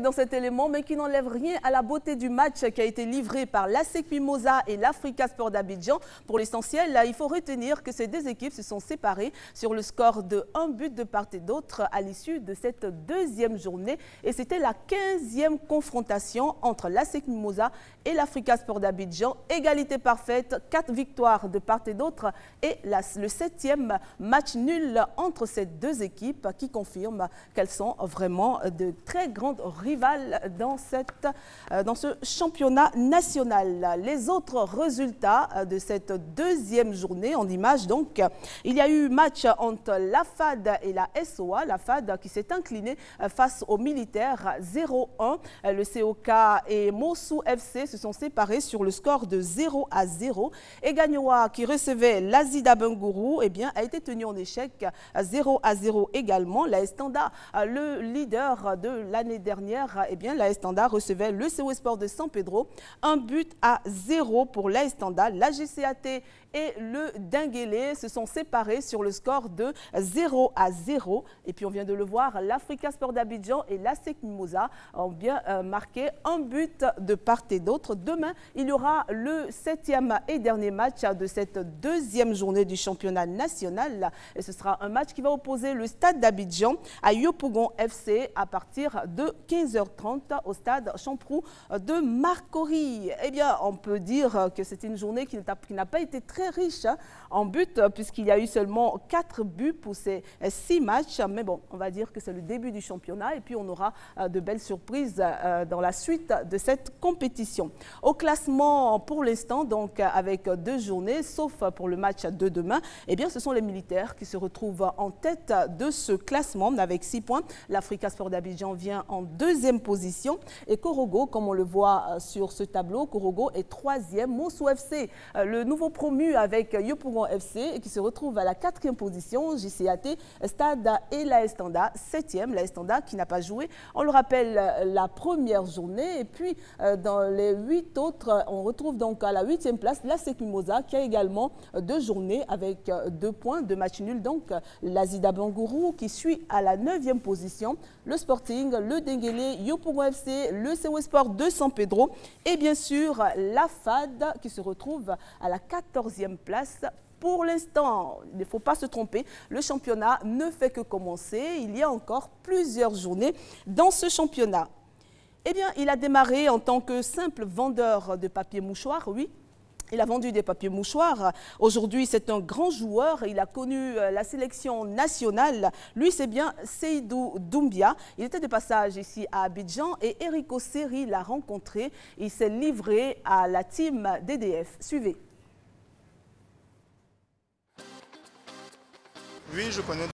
dans cet élément, mais qui n'enlève rien à la beauté du match qui a été livré par l'ASEC Mimosa et l'Africa Sport d'Abidjan. Pour l'essentiel, il faut retenir que ces deux équipes se sont séparées sur le score de 1 but de part et d'autre à l'issue de cette deuxième journée. Et c'était la 15e confrontation entre l'ASEC Mimosa et l'Africa Sport d'Abidjan. Égalité parfaite, 4 victoires de part et d'autre et le 7e match nul entre ces deux équipes qui confirme qu'elles sont vraiment de très grandes rivales dans ce championnat national. Les autres résultats de cette deuxième journée en images, donc, il y a eu match entre la FAD et la SOA. La FAD qui s'est inclinée face aux militaires 0-1. Le COK et Mossou FC se sont séparés sur le score de 0-0. Et Gagnoa qui recevait l'Azida Bengourou a été tenu en échec 0-0 également. La Estanda, le leader de l'année dernière, la Estanda recevait le CO Sport de San Pedro. 1-0 pour la Estanda. La GCAT et le Dinguélé se sont séparés sur le score de 0-0. Et puis on vient de le voir, l'Africa Sport d'Abidjan et l'ASEC Mimosa ont bien marqué 1 but de part et d'autre. Demain, il y aura le 7e et dernier match de cette deuxième journée du championnat national. Et ce sera un match qui va opposer le stade d'Abidjan à Yopougon FC à partir de 15h30 au stade Champrou de Marcory. On peut dire que c'est une journée qui n'a pas été très riche en buts, puisqu'il y a eu seulement 4 buts pour ces 6 matchs. Mais bon, on va dire que c'est le début du championnat et puis on aura de belles surprises dans la suite de cette compétition. Au classement, pour l'instant, donc avec 2 journées, sauf pour le match de demain, ce sont les militaires qui se retrouvent en tête de ce classement avec 6 points. L'Africa Sport d'Abidjan vient en 2e position et Korogo, comme on le voit sur ce tableau, Korogo est 3e. Mossou FC, le nouveau promu avec Yopougon FC qui se retrouve à la 4e position. JCAT, Stade et la Estanda 7e. La Estanda qui n'a pas joué, on le rappelle, la première journée. Et puis dans les 8 autres, on retrouve donc à la 8e place l'ASEC Mimosa qui a également 2 journées avec 2 points, 2 matchs nuls. Donc l'Azida Bengourou qui suit à la 9e position. Le Sporting, le Denguélé, Yopougon FC, le CO Sport de San Pedro et bien sûr la FAD qui se retrouve à la 14e place. Pour l'instant, il ne faut pas se tromper, le championnat ne fait que commencer. Il y a encore plusieurs journées dans ce championnat. Il a démarré en tant que simple vendeur de papier mouchoir, oui. Il a vendu des papiers mouchoirs. Aujourd'hui, c'est un grand joueur. Il a connu la sélection nationale. Lui, c'est bien Seydou Doumbia. Il était de passage ici à Abidjan et Erico Seri l'a rencontré. Il s'est livré à la team DDF. Suivez. Oui, je connais